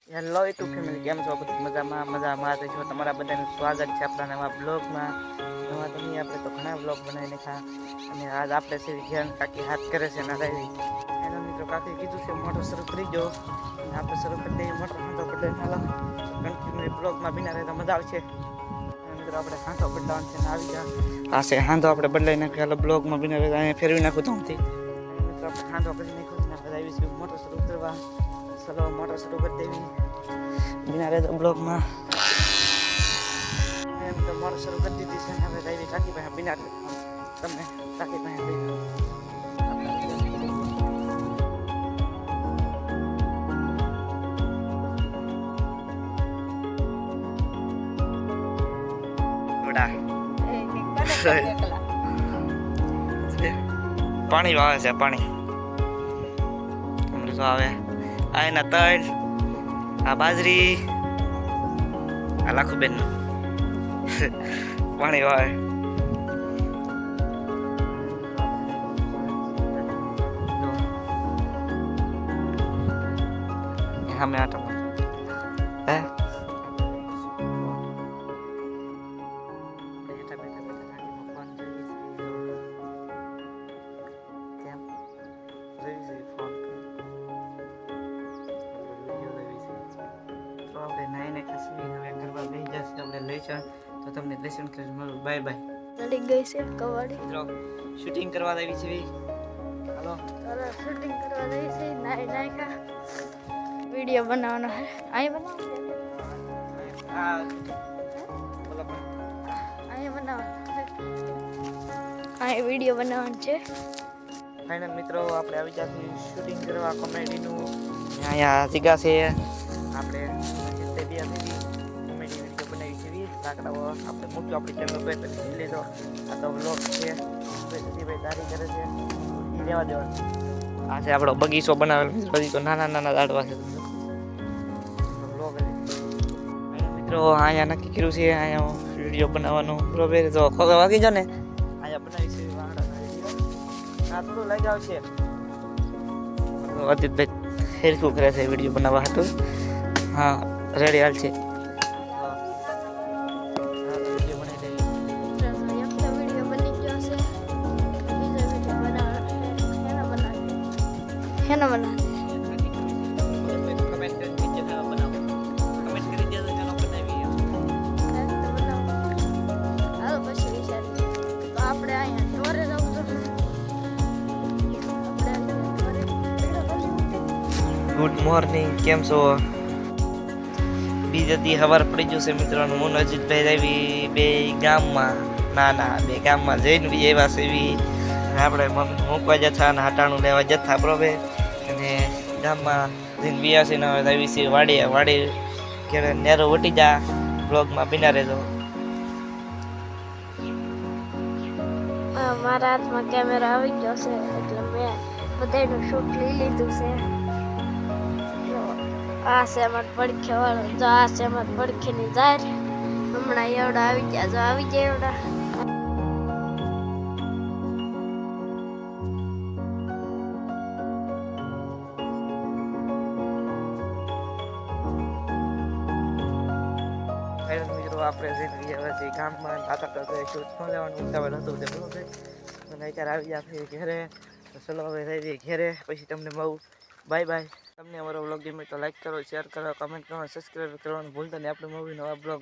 Hello YouTube family, કેમ છો? બધું મજામાં છો? તમારા બધાનું સ્વાગત છે આપણા નવા બ્લોગમાં. નવા તો નહીં, આપણે તો ઘણા બ્લોગ બનાવી નાખ્યા. અને આજ આપણે છે ઘેર કાકી હાથ કરે છે ના રહી એનો મિત્રો કાકી કીધું છે મોટર શરૂ કરી દો, અને આપણે શરૂ કરી દઈએ મોટર. કન્ટિન્યુ બ્લોગમાં બિના રહે તો મજા આવશે. મિત્રો આપણે હાંધો બદલાવાનો છે ને આવી ગયા. આ છે હાંધો આપણે બદલાઈ નાખ્યો. બ્લોગમાં બિના રહે અહીંયા ફેરવી નાખું તો મિત્રો આપણે હાંધો કરી નાખ્યો છે ને આપણે આવીશું મોટર શરૂ કરવા. ચલો મોટર શરૂ કરી દેવી બિના રહે તો બ્લોગમાં. એમ તો મોટર શરૂ કરી દીધી છે ને હવે આવી કાકી પાસે બિના રહે તમને કાકી પાસે લઈ પાણી વાવે છે. પાણી શું આવે? આ એના તળ, આ બાજરી, આ લાખુબેન પાણી વાવે. અમે આટો હે તો તમને લેસન ક્લાસ મળું. Bye bye. ચડી ગઈ છે કવાડી. મિત્રો શૂટિંગ કરવા આવી છે. હાલો શૂટિંગ કરવા રહી છે. નાઈ કા વિડિયો બનાવવાનો છે. અહીં બનાવો આ બોલો પણ અહીં બનાવો. અહીં વિડિયો બનાવવાનો છે. ફાઇનલ મિત્રો આપણે આવી જશું શૂટિંગ કરવા કોમેડીનું. અહીંયા જગ્યા છે આપણે કોમેડી વિડીયો બનાવી છે. લાકડાઓ આપણે મૂક્યું આપણી ચેનલ પર પછી લીધો. આ તો વ્લોગ છે ભાઈ તારી કરે છે એ રહેવા દેવાનું. આ છે આપણો બગીચો બનાવેલો. બધી તો નાના નાના ઝાડવા છે. વ્લોગ મિત્રો અહીંયા નક્કી કર્યું છે અહીંયા વિડીયો બનાવવાનું. બરોબર તો ખોગા વાગી જાવ ને અહીંયા બનાવી છે. હા થોડું લાગી આવશે. અદિતભાઈ હેરખું કરે છે વિડીયો બનાવવા હતું. હા રેડી હાલ છે. હેના બના ગુડ મોર્નિંગ, કેમ છો? બીજેથી હવાર પડી જશે મિત્રોનું. હું અજીતભાઈ આવી બે ગામમાં બે ગામમાં જઈને બી એવા છે એવી આપણે મૂકવા જતા અને હટાણું લેવા જતા. બરોબર અને ગામમાં જઈને બિયાસી ના આવી છે વાડી કે નેરો વટી જા. બ્લોગમાં બિના રહેજો. મારા હાથમાં કેમેરા આવી ગયો છે એટલે મેં બધાનું શૂટ લઈ લીધું છે. આ છે અમારે પડખે વાળો. જો આ છે અમારે પડખેની જાર. હમણાં એવડા આવી ગયા. જો આવી ગયા એવડા. મિત્રો આપણે જઈને ગામમાં આતા શૂટ ન લેવાનું ઉતાવળ હતું તે બરોબર. અને અત્યારે આવી જાય ઘેરે. તો ચલો હવે રહી ઘેરે પછી તમને મળું. Bye bye. તમને અમારો બ્લોગ ગમે તો લાઈક કરો, શેર કરો, કમેન્ટ કરો, સબસ્ક્રાઈબ કરવાનું ભૂલતા નહીં. આપણે મૂવી નવા બ્લોગ